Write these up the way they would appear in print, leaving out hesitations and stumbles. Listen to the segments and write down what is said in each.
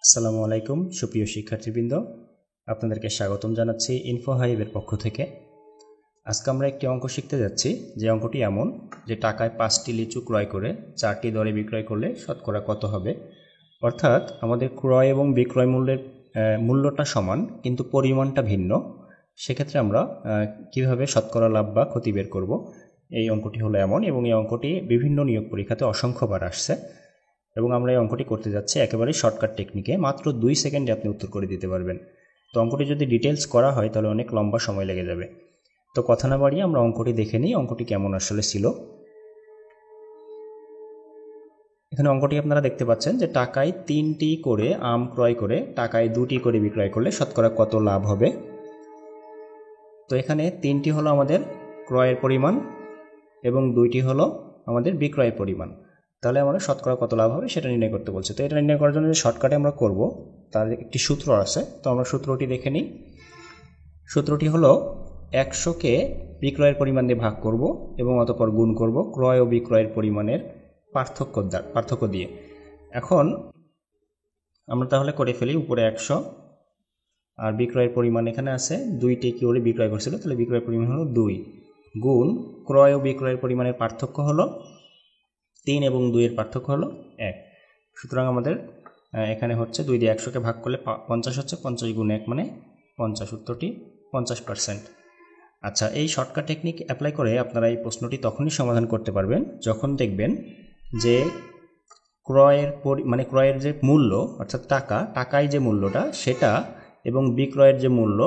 আসসালামু আলাইকুম সুপ্রিয় শিক্ষার্থীবৃন্দ, আপনাদেরকে স্বাগতম জানাচ্ছি ইনফো হাইভের পক্ষ থেকে। আজকে আমরা একটি অঙ্ক শিখতে যাচ্ছি, যে অঙ্কটি এমন যে টাকায় 5টি লিচু ক্রয় করে 4টি দরে বিক্রয় করলে শতকরা কত হবে। অর্থাৎ আমাদের ক্রয় এবং বিক্রয় মূল্যটা সমান কিন্তু পরিমাণটা ভিন্ন। সেক্ষেত্রে আমরা কিভাবে শতকরা লাভ বা ক্ষতি বের করব, এই অঙ্কটি হলো এমন। এবং এই অঙ্কটি বিভিন্ন নিয়োগ পরীক্ষাতে অসংখ্যবার আসছে এবং আমরা এই অঙ্কটি করতে যাচ্ছি একেবারে শর্টকাট টেকনিকে। মাত্র 2 সেকেন্ডে আপনি উত্তর করে দিতে পারবেন। তো অঙ্কটি যদি ডিটেলস করা হয় তাহলে অনেক লম্বা সময় লেগে যাবে। তো কথা না বাড়িয়ে আমরা অঙ্কটি দেখে নিই, অঙ্কটি কেমন আসলে ছিল। এখানে অঙ্কটি আপনারা দেখতে পাচ্ছেন যে টাকায় 3টি করে আম ক্রয় করে টাকায় 2টি করে বিক্রয় করলে শতকরা কত লাভ হবে। তো এখানে 3টি হলো আমাদের ক্রয়ের পরিমাণ এবং 2টি হলো আমাদের বিক্রয়ের পরিমাণ। তাহলে আমরা শতকরা কত লাভ হবে সেটা নির্ণয় করতে বলছে। তো এটা নির্ণয় করার জন্য যে শর্টকাটে আমরা করব তার একটি সূত্র আছে। তো আমরা সূত্রটি দেখে নিই। সূত্রটি হলো 100কে বিক্রয়ের পরিমাণ দিয়ে ভাগ করব এবং অতঃপর গুণ করব ক্রয় ও বিক্রয়ের পরিমাণের পার্থক্য দিয়ে। এখন আমরা তাহলে করে ফেলি, উপরে 100 আর বিক্রয়ের পরিমাণ এখানে আছে 2টি করে বিক্রয় করছিল, তাহলে বিক্রয়ের পরিমাণ হলো 2 গুণ ক্রয় ও বিক্রয়ের পরিমাণের পার্থক্য হলো 3 এবং 2 এর পার্থক্য হলো 1। সুতরাং আমাদের এখানে হচ্ছে 2 দিয়ে 100কে ভাগ করলে 50 হচ্ছে, 50 গুণ 1 মানে 50, উত্তরটি 50%। আচ্ছা, এই শর্টকাট টেকনিক অ্যাপ্লাই করে আপনারা এই প্রশ্নটি তখনই সমাধান করতে পারবেন যখন দেখবেন যে ক্রয়ের যে মূল্য অর্থাৎ টাকায় যে মূল্যটা সেটা এবং বিক্রয়ের যে মূল্য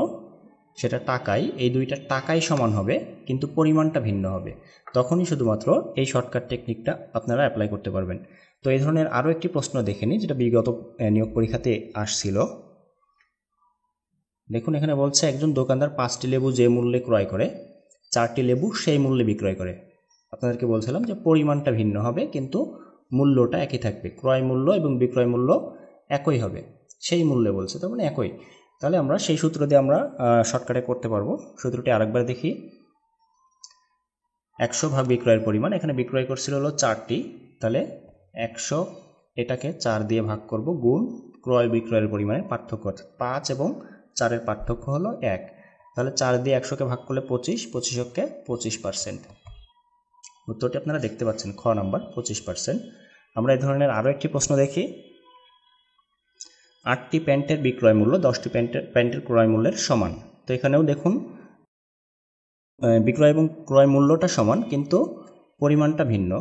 সেটা টাকায়, এই দুইটা টাকায় সমান হবে কিন্তু পরিমাণটা ভিন্ন হবে। তখনই শুধুমাত্র এই শর্টকাট টেকনিকটা আপনারা অ্যাপ্লাই করতে পারবেন। তো এই ধরনের আরও একটি প্রশ্ন দেখে নিই যেটা বিগত নিয়োগ পরীক্ষাতে আসছিল। দেখুন, এখানে বলছে একজন দোকানদার 5টি লেবু যে মূল্যে ক্রয় করে 4টি লেবু সেই মূল্যে বিক্রয় করে। আপনাদেরকে বলছিলাম যে পরিমাণটা ভিন্ন হবে কিন্তু মূল্যটা একই থাকবে, ক্রয় মূল্য এবং বিক্রয় মূল্য একই হবে, সেই মূল্যে বলছে, তার মানে একই। তাহলে আমরা সেই সূত্র দিয়ে আমরা শর্টকাটে করতে পারবো। সূত্রটি আরেকবার দেখি। 100 ভাগ বিক্রয়ের পরিমাণ, এখানে বিক্রয় করছিল হলো 4টি, তাহলে 100 এটাকে 4 দিয়ে ভাগ করব গুণ ক্রয় বিক্রয়ের পরিমাণের পার্থক্য, 5 এবং 4-এর পার্থক্য হলো 1। তাহলে 4 দিয়ে 100কে ভাগ করলে 25, 25কে 25%। উত্তরটি আপনারা দেখতে পাচ্ছেন, খ নাম্বার 25%। আমরা এই ধরনের আরও একটি প্রশ্ন দেখি। 8টি প্যান্টের বিক্রয় মূল্য 10টি প্যান্টের ক্রয় মূল্যের সমান। তো এখানেও দেখুন বিক্রয় এবং ক্রয় মূল্যটা সমান কিন্তু পরিমাণটা ভিন্ন।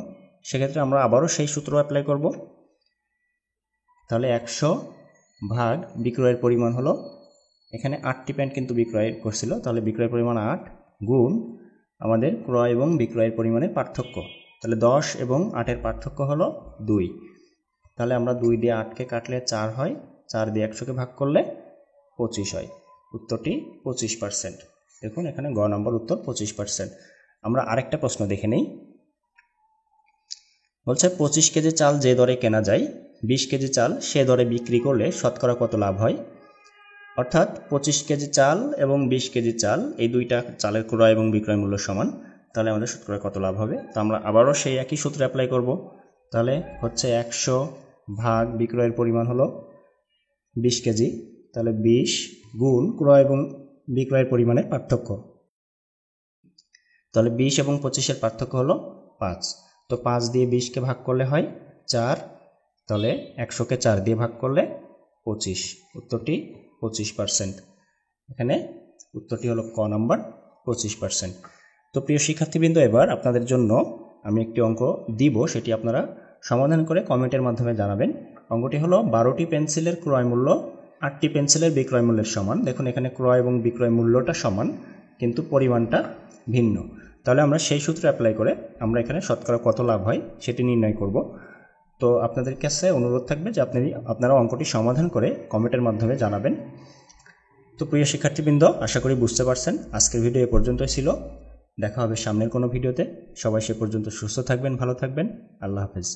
সেক্ষেত্রে আমরা আবারও সেই সূত্র অ্যাপ্লাই করব। তাহলে 100 ভাগ বিক্রয়ের পরিমাণ হলো, এখানে 8টি প্যান্ট কিন্তু বিক্রয় করছিল, তাহলে বিক্রয়ের পরিমাণ 8 গুণ আমাদের ক্রয় এবং বিক্রয়ের পরিমাণের পার্থক্য, তাহলে 10 এবং 8-এর পার্থক্য হলো 2। তাহলে আমরা 2 দিয়ে 8কে কাটলে 4 হয়, 4 দিয়ে 100কে ভাগ করলে 25 হয়, উত্তরটি 25%। দেখুন এখানে গ নম্বর উত্তর 25%। আমরা আরেকটা প্রশ্ন দেখে নেই। বলছে 25 কেজি চাল যে দরে কেনা যায় 20 কেজি চাল সে দরে বিক্রি করলে শতকরা কত লাভ হয়। অর্থাৎ 25 কেজি চাল এবং 20 কেজি চাল, এই দুইটা চালের ক্রয় এবং বিক্রয় মূল্য সমান, তাহলে আমাদের শতকরা কত লাভ হবে। তো আমরা আবারও সেই একই সূত্র অ্যাপ্লাই করব। তাহলে হচ্ছে 100 ভাগ বিক্রয়ের পরিমাণ হলো 20 কেজি, তাহলে 20 গুণ ক্রয় এবং বিক্রয়ের পরিমাণের পার্থক্য, তাহলে 20 এবং 25-এর পার্থক্য হলো 5। তো 5 দিয়ে 20কে ভাগ করলে হয় 4, তাহলে 100কে 4 দিয়ে ভাগ করলে 25, উত্তরটি 25%। এখানে উত্তরটি হলো ক নাম্বার 25%। তো প্রিয় শিক্ষার্থীবৃন্দ, এবার আপনাদের জন্য আমি একটি অঙ্ক দিব, সেটি আপনারা সমাধান করে কমেন্টের মাধ্যমে জানাবেন। অঙ্কটি হলো 12টি পেন্সিলের ক্রয় মূল্য 8টি পেন্সিলের বিক্রয় মূল্যের সমান। দেখুন এখানে ক্রয় এবং বিক্রয় মূল্যটা সমান কিন্তু পরিমাণটা ভিন্ন। তাহলে আমরা সেই সূত্র অ্যাপ্লাই করে আমরা এখানে শতকরা কত লাভ হয় সেটি নির্ণয় করব। তো আপনাদের কাছে অনুরোধ থাকবে যে আপনারা অঙ্কটি সমাধান করে কমেন্টের মাধ্যমে জানাবেন। তো প্রিয় শিক্ষার্থীবৃন্দ, আশা করি বুঝতে পারছেন। আজকের ভিডিও এ পর্যন্তই ছিল। দেখা হবে সামনের কোনো ভিডিওতে। সবাই সে পর্যন্ত সুস্থ থাকবেন, ভালো থাকবেন। আল্লাহ হাফেজ।